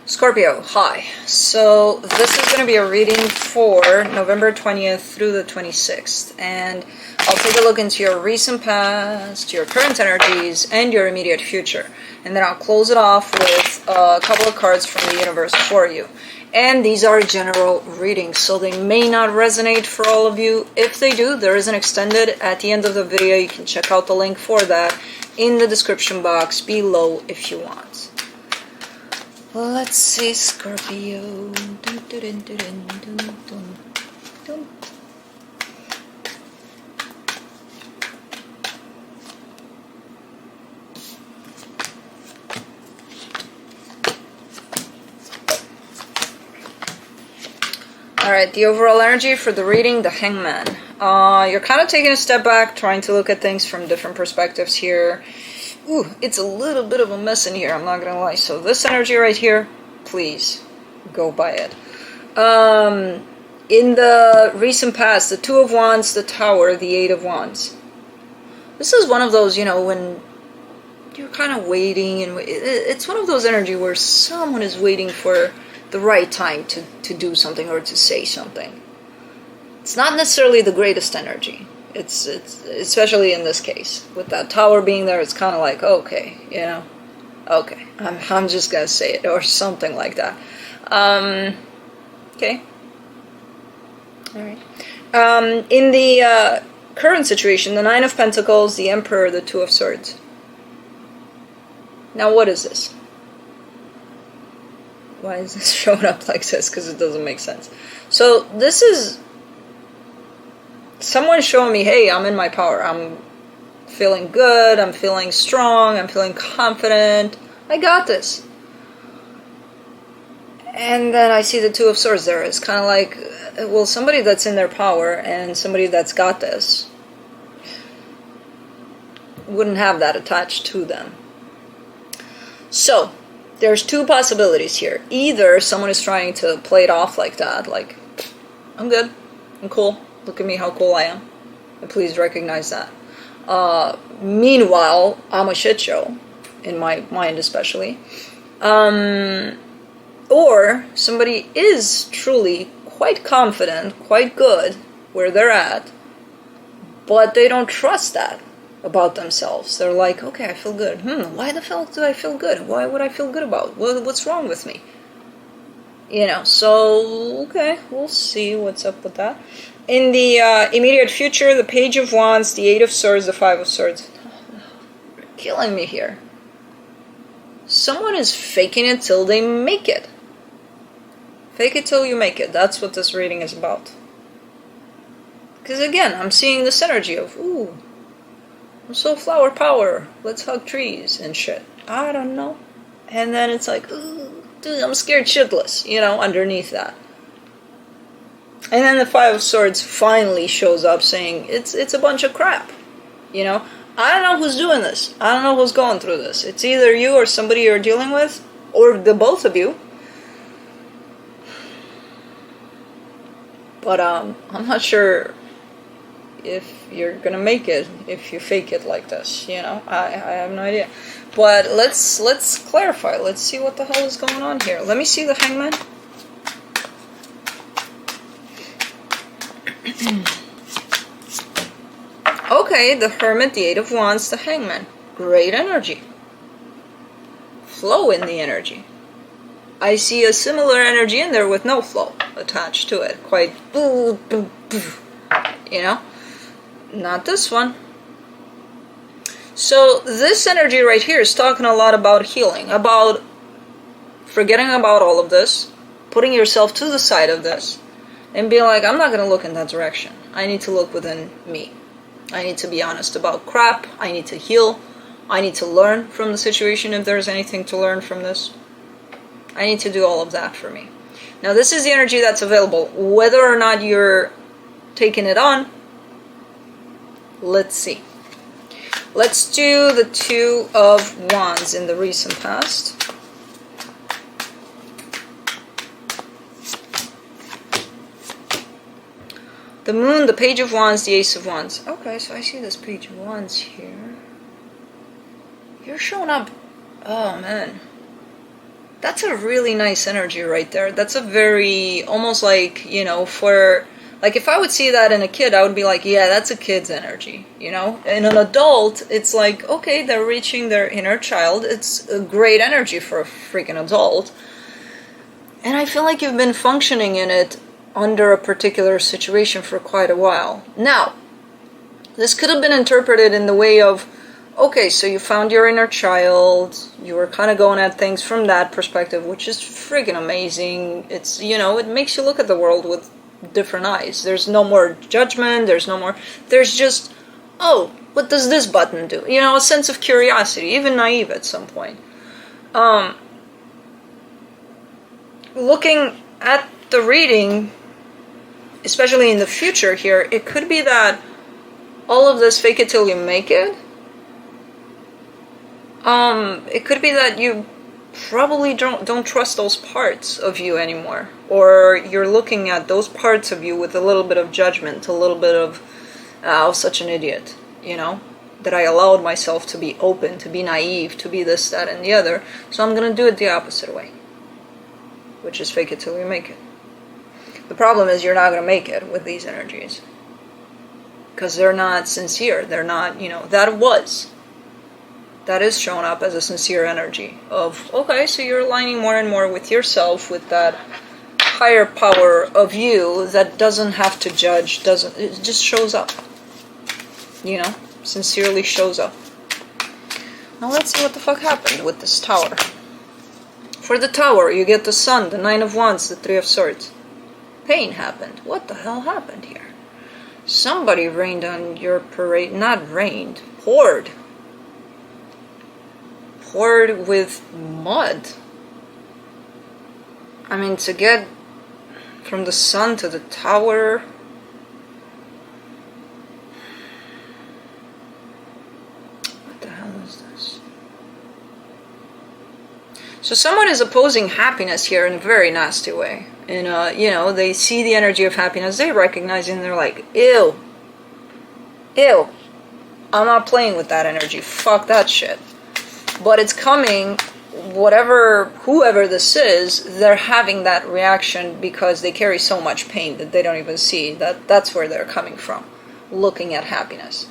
Scorpio, hi. So this is going to be a reading for November 20th through the 26th. And I'll take a look into your recent past, your current energies, and your immediate future. And then I'll close it off with a couple of cards from the universe for you. And these are general readings, so they may not resonate for all of you. If they do, there is an extended at the end of the video. You can check out the link for that in the description box below if you want. Let's see, Scorpio. Alright, the overall energy for the reading, the Hangman. You're kind of taking a step back, trying to look at things from different perspectives here. Ooh, it's a little bit of a mess in here, I'm not gonna lie. So this energy right here, please go by it. In the recent past, the Two of Wands, the Tower, the Eight of Wands. This is one of those, you know, when you're kind of waiting, and it's one of those energy where someone is waiting for the right time to do something or to say something. It's not necessarily the greatest energy. It's especially in this case with that tower being there. It's kind of like, okay, you know, okay, I'm just gonna say it or something like that. Okay, all right. In the current situation, the Nine of Pentacles, the Emperor, the Two of Swords. Now, what is this? Why is this showing up like this? Because it doesn't make sense. So this is someone showing me, hey, I'm in my power. I'm feeling good. I'm feeling strong. I'm feeling confident. I got this. And then I see the Two of Swords there. It's kind of like, well, somebody that's in their power and somebody that's got this wouldn't have that attached to them. So there's two possibilities here. Either someone is trying to play it off like that, like, I'm good, I'm cool, look at me how cool I am, and please recognize that. Meanwhile, I'm a shit show, in my mind especially. Or somebody is truly quite confident, quite good where they're at, but they don't trust that about themselves. They're like, okay, I feel good. Why the hell do I feel good? Why would I feel good about? What's wrong with me? You know, so, okay, we'll see what's up with that. In the immediate future, the Page of Wands, the Eight of Swords, the Five of Swords. You're killing me here. Someone is faking it till they make it. Fake it till you make it. That's what this reading is about. Because again, I'm seeing the synergy of, ooh, I'm so flower power, let's hug trees and shit. I don't know. And then it's like, ooh, dude, I'm scared shitless, you know, underneath that. And then the Five of Swords finally shows up saying, it's a bunch of crap, you know. I don't know who's doing this. I don't know who's going through this. It's either you or somebody you're dealing with, or the both of you. But I'm not sure if you're gonna make it if you fake it like this, you know. I have no idea. But let's clarify. Let's see what the hell is going on here. Let me see the Hangman. Okay, the Hermit, the Eight of Wands, the Hangman. Great energy. Flow in the energy. I see a similar energy in there with no flow attached to it. Quite, you know. Not this one. So this energy right here is talking a lot about healing, about forgetting about all of this, putting yourself to the side of this, and being like, I'm not going to look in that direction. I need to look within me. I need to be honest about crap. I need to heal. I need to learn from the situation if there's anything to learn from this. I need to do all of that for me. Now this is the energy that's available. Whether or not you're taking it on, let's see. Let's do the Two of Wands in the recent past. The Moon, the Page of Wands, the Ace of Wands. Okay, so I see this Page of Wands here. You're showing up. Oh, man. That's a really nice energy right there. That's a very, almost like, you know, for, like if I would see that in a kid, I would be like, yeah, that's a kid's energy, you know? In an adult, it's like, okay, they're reaching their inner child. It's a great energy for a freaking adult. And I feel like you've been functioning in it under a particular situation for quite a while. Now, this could have been interpreted in the way of, okay, so you found your inner child, you were kind of going at things from that perspective, which is friggin' amazing. It's, you know, it makes you look at the world with different eyes. There's no more judgment, there's just, oh, what does this button do? You know, a sense of curiosity, even naive at some point. Looking at the reading, especially in the future here, it could be that all of this fake it till you make it. It could be that you probably don't trust those parts of you anymore, or you're looking at those parts of you with a little bit of judgment, a little bit of, oh, such an idiot, you know, that I allowed myself to be open, to be naive, to be this, that, and the other, so I'm gonna do it the opposite way, which is fake it till you make it. The problem is you're not gonna make it with these energies, because they're not sincere, they're not, you know, that is shown up as a sincere energy of, okay, so you're aligning more and more with yourself, with that higher power of you that doesn't have to judge, it just shows up, you know, sincerely shows up. Now let's see what the fuck happened with this tower. For the tower, you get the sun, the 9 of Wands, the 3 of Swords. Pain happened. What the hell happened here? Somebody rained on your parade, not rained, poured with mud. I mean, to get from the sun to the tower. What the hell is this? So someone is opposing happiness here in a very nasty way. And, you know, they see the energy of happiness, they recognize it, and they're like, ew. Ew. I'm not playing with that energy. Fuck that shit. But it's coming, whoever this is, they're having that reaction because they carry so much pain that they don't even see. That's where they're coming from, looking at happiness.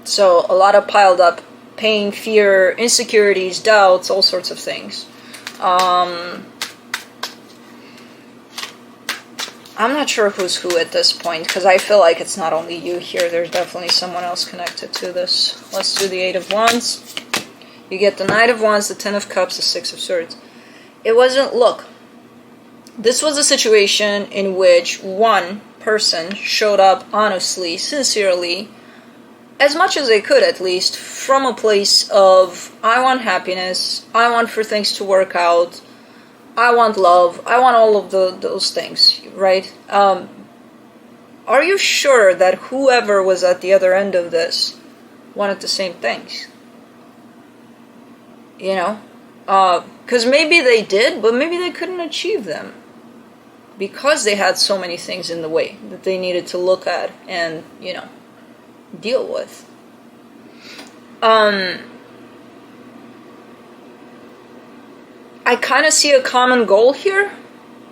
So a lot of piled up pain, fear, insecurities, doubts, all sorts of things. I'm not sure who's who at this point, because I feel like it's not only you here. There's definitely someone else connected to this. Let's do the 8 of Wands. You get the Knight of Wands, the 10 of Cups, the 6 of Swords. It wasn't, look, this was a situation in which one person showed up honestly, sincerely, as much as they could at least, from a place of, I want happiness, I want for things to work out, I want love, I want all of those things, right? Are you sure that whoever was at the other end of this wanted the same things? You know? Because maybe they did, but maybe they couldn't achieve them. Because they had so many things in the way that they needed to look at and, you know, deal with. I kind of see a common goal here,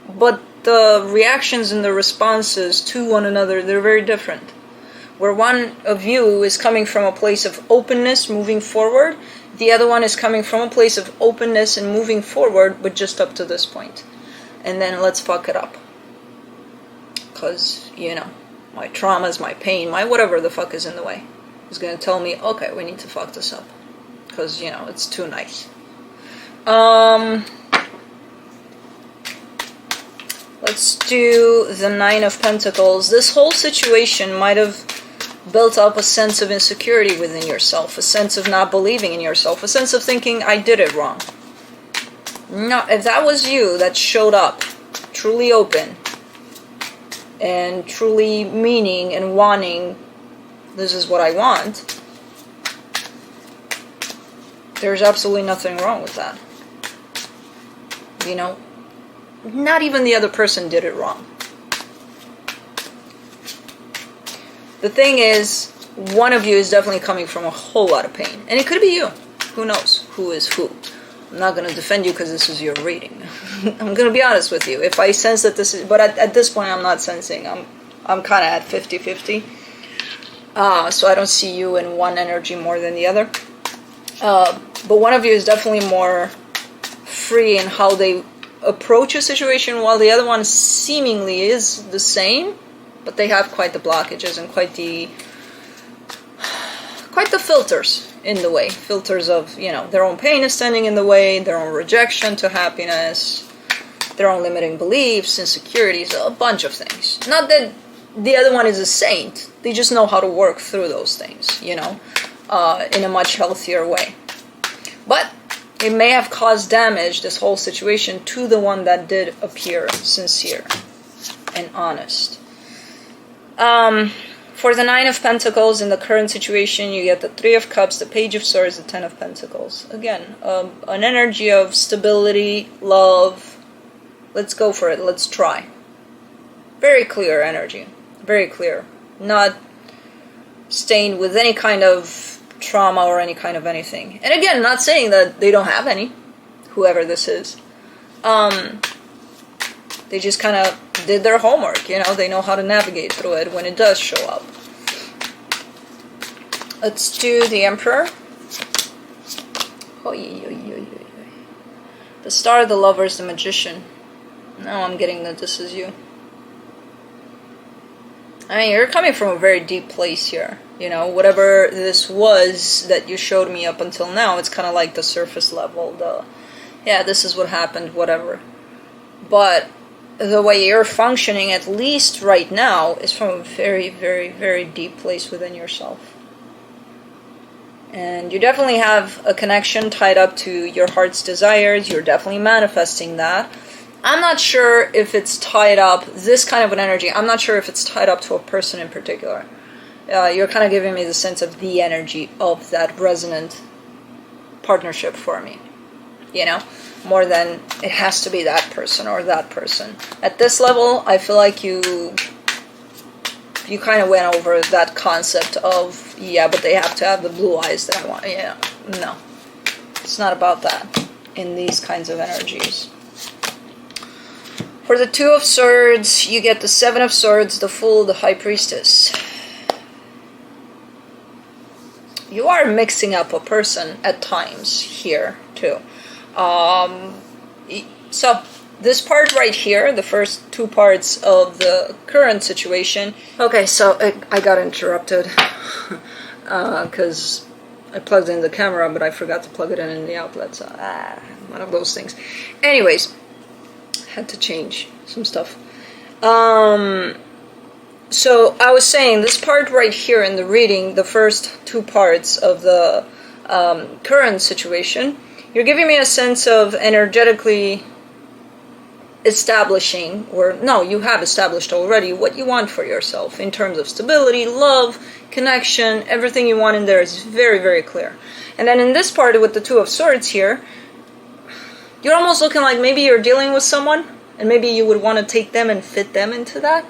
but the reactions and the responses to one another, they're very different. Where one of you is coming from a place of openness, moving forward, the other one is coming from a place of openness and moving forward, but just up to this point. And then let's fuck it up. Because, you know, my traumas, my pain, my whatever the fuck is in the way is going to tell me, okay, we need to fuck this up. Because, you know, it's too nice. Let's do the 9 of Pentacles. This whole situation might have built up a sense of insecurity within yourself, a sense of not believing in yourself, a sense of thinking, I did it wrong. No, if that was you that showed up, truly open, and truly meaning and wanting, this is what I want, there's absolutely nothing wrong with that. You know, not even the other person did it wrong. The thing is, one of you is definitely coming from a whole lot of pain. And it could be you. Who knows who is who. I'm not going to defend you because this is your reading. I'm going to be honest with you. If I sense that this is, but at this point I'm not sensing. I'm kind of at 50-50. So I don't see you in one energy more than the other. But one of you is definitely more free in how they approach a situation, while the other one seemingly is the same, but they have quite the blockages and quite the filters in the way. Filters of, you know, their own pain is standing in the way, their own rejection to happiness, their own limiting beliefs, insecurities, a bunch of things. Not that the other one is a saint, they just know how to work through those things, you know, in a much healthier way. But it may have caused damage, this whole situation, to the one that did appear sincere and honest. For the Nine of Pentacles, in the current situation, you get the Three of Cups, the Page of Swords, the Ten of Pentacles. Again, an energy of stability, love. Let's go for it. Let's try. Very clear energy. Very clear. Not stained with any kind of trauma or any kind of anything. And again, not saying that they don't have any, whoever this is. They just kind of did their homework, you know, they know how to navigate through it when it does show up. Let's do the Emperor. The Star, the Lovers, the Magician. Now I'm getting that this is you. I mean, you're coming from a very deep place here. You know, whatever this was that you showed me up until now, it's kind of like the surface level. Yeah, this is what happened, whatever. But the way you're functioning, at least right now, is from a very, very, very deep place within yourself. And you definitely have a connection tied up to your heart's desires. You're definitely manifesting that. I'm not sure if it's tied up, this kind of an energy, I'm not sure if it's tied up to a person in particular. You're kind of giving me the sense of the energy of that resonant partnership for me. You know? More than it has to be that person or that person. At this level, I feel like you kind of went over that concept of, yeah, but they have to have the blue eyes that I want. Yeah, no. It's not about that in these kinds of energies. For the Two of Swords, you get the Seven of Swords, the Fool, the High Priestess. You are mixing up a person at times here, too. So this part right here, the first two parts of the current situation. Okay, so I got interrupted because I plugged in the camera, but I forgot to plug it in the outlet. So one of those things. Anyways, had to change some stuff. So I was saying this part right here in the reading, the first two parts of the current situation. You're giving me a sense of energetically establishing, or no, you have established already what you want for yourself in terms of stability, love, connection, everything you want in there is very, very clear. And then in this part with the Two of Swords here, you're almost looking like maybe you're dealing with someone, and maybe you would want to take them and fit them into that,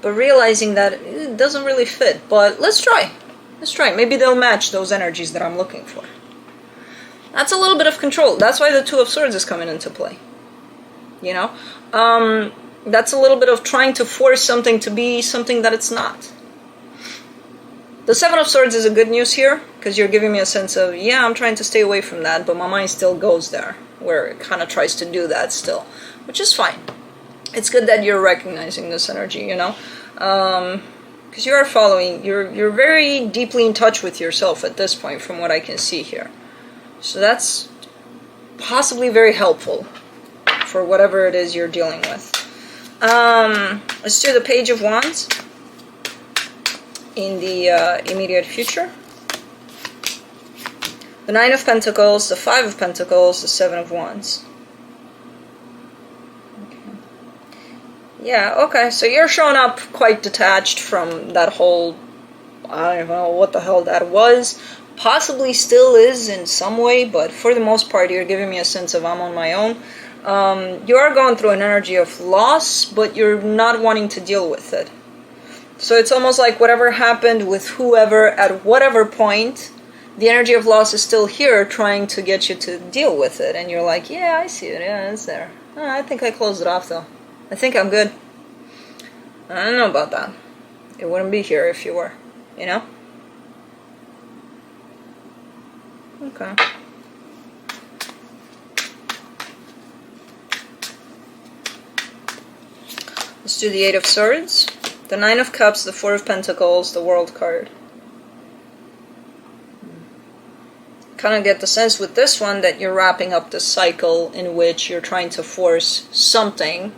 but realizing that it doesn't really fit. But let's try. Let's try. Maybe they'll match those energies that I'm looking for. That's a little bit of control. That's why the Two of Swords is coming into play. You know? That's a little bit of trying to force something to be something that it's not. The Seven of Swords is a good news here, because you're giving me a sense of, yeah, I'm trying to stay away from that, but my mind still goes there, where it kind of tries to do that still, which is fine. It's good that you're recognizing this energy, you know? Because you are following, you're very deeply in touch with yourself at this point, from what I can see here. So that's possibly very helpful for whatever it is you're dealing with. Let's do the Page of Wands in the immediate future. The Nine of Pentacles, the Five of Pentacles, the Seven of Wands. Okay. Yeah, okay, so you're showing up quite detached from that whole, I don't know what the hell that was. Possibly still is in some way, but for the most part you're giving me a sense of I'm on my own. You are going through an energy of loss, but you're not wanting to deal with it. So it's almost like whatever happened with whoever at whatever point, the energy of loss is still here trying to get you to deal with it, and you're like, yeah, I see it, yeah, it's there. Oh, I think I closed it off though. I think I'm good. I don't know about that. It wouldn't be here if you were, you know? Okay. Let's do the Eight of Swords, the Nine of Cups, the Four of Pentacles, the World card. Kind of get the sense with this one that you're wrapping up the cycle in which you're trying to force something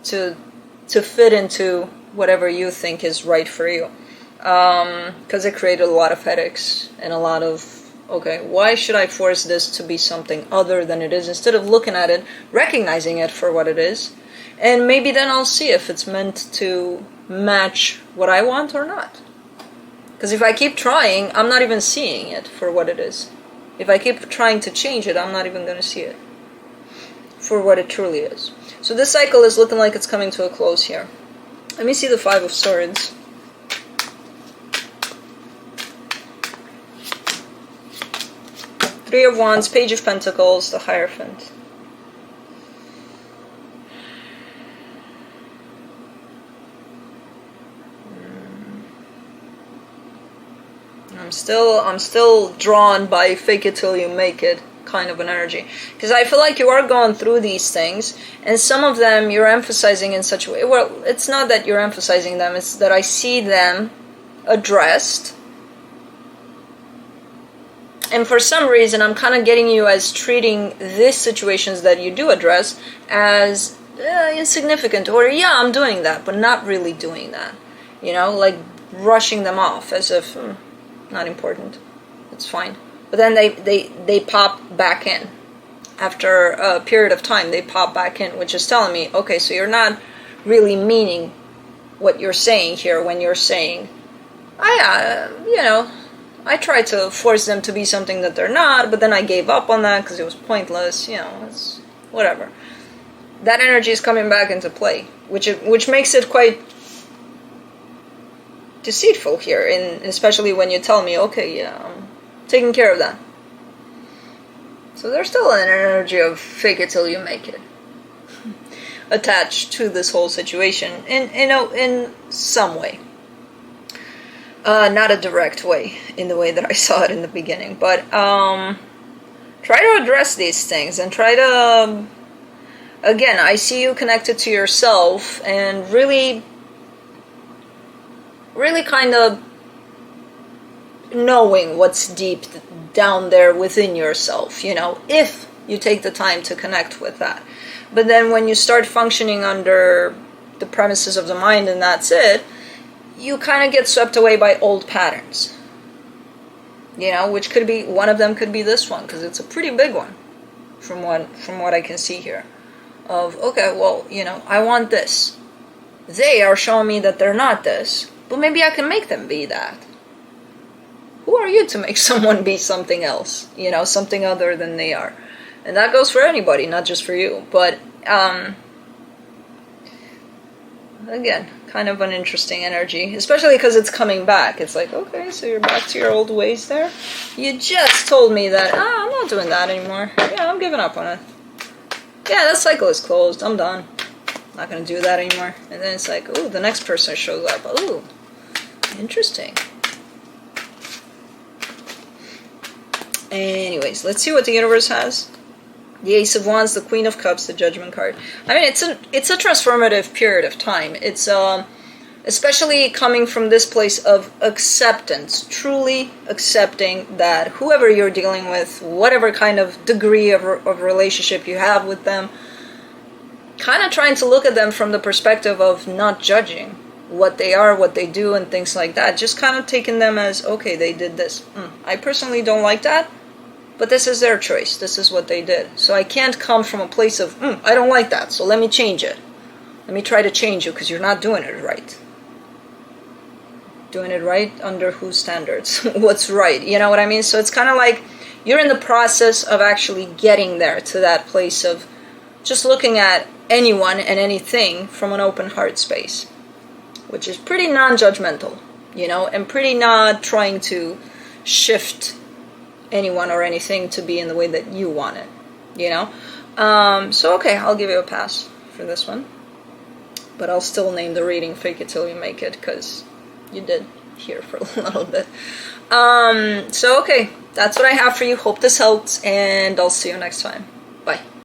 to fit into whatever you think is right for you. Because it created a lot of headaches and a lot of, okay, why should I force this to be something other than it is, instead of looking at it, recognizing it for what it is, and maybe then I'll see if it's meant to match what I want or not. Because if I keep trying, I'm not even seeing it for what it is. If I keep trying to change it, I'm not even going to see it for what it truly is. So this cycle is looking like it's coming to a close here. Let me see the Five of Swords. Three of Wands, Page of Pentacles, the Hierophant. I'm still drawn by fake it till you make it kind of an energy, because I feel like you are going through these things, and some of them you're emphasizing in such a way, well, it's not that you're emphasizing them, it's that I see them addressed, and for some reason I'm kind of getting you as treating these situations that you do address as insignificant, or yeah, I'm doing that, but not really doing that, you know, like brushing them off as if not important, it's fine. But then they pop back in. After a period of time, they pop back in, which is telling me, okay, so you're not really meaning what you're saying here when you're saying, I tried to force them to be something that they're not, but then I gave up on that because it was pointless, you know, it's whatever. That energy is coming back into play, which makes it quite deceitful here, and especially when you tell me, okay, yeah, I'm taking care of that. So there's still an energy of fake it till you make it attached to this whole situation in some way. Not a direct way, in the way that I saw it in the beginning, but try to address these things and try to, again, I see you connected to yourself and really kind of knowing what's deep down there within yourself, you know, if you take the time to connect with that. But then when you start functioning under the premises of the mind and that's it, you kind of get swept away by old patterns, you know, which could be, one of them could be this one, because it's a pretty big one from what I can see here, of, okay, well, you know, I want this. They are showing me that they're not this, but maybe I can make them be that. Who are you to make someone be something else? You know, something other than they are. And that goes for anybody, not just for you. But, again, kind of an interesting energy. Especially because it's coming back. It's like, okay, so you're back to your old ways there? You just told me that, I'm not doing that anymore. Yeah, I'm giving up on it. Yeah, that cycle is closed. I'm done. Not going to do that anymore. And then it's like, ooh, the next person shows up. Ooh, interesting. Anyways, let's see what the universe has. The Ace of Wands, the Queen of Cups, the Judgment card. I mean, it's a transformative period of time. It's especially coming from this place of acceptance, truly accepting that whoever you're dealing with, whatever kind of degree of relationship you have with them, kind of trying to look at them from the perspective of not judging what they are, what they do, and things like that. Just kind of taking them as, okay, they did this. I personally don't like that, but this is their choice. This is what they did. So I can't come from a place of, I don't like that, so let me change it. Let me try to change you because you're not doing it right. Doing it right under whose standards? What's right? You know what I mean? So it's kind of like you're in the process of actually getting there to that place of just looking at anyone and anything from an open heart space, which is pretty non-judgmental, you know, and pretty not trying to shift anyone or anything to be in the way that you want it, you know? So okay, I'll give you a pass for this one. But I'll still name the reading Fake It Till You Make It, because you did hear for a little bit. So okay, that's what I have for you. Hope this helped, and I'll see you next time. Bye.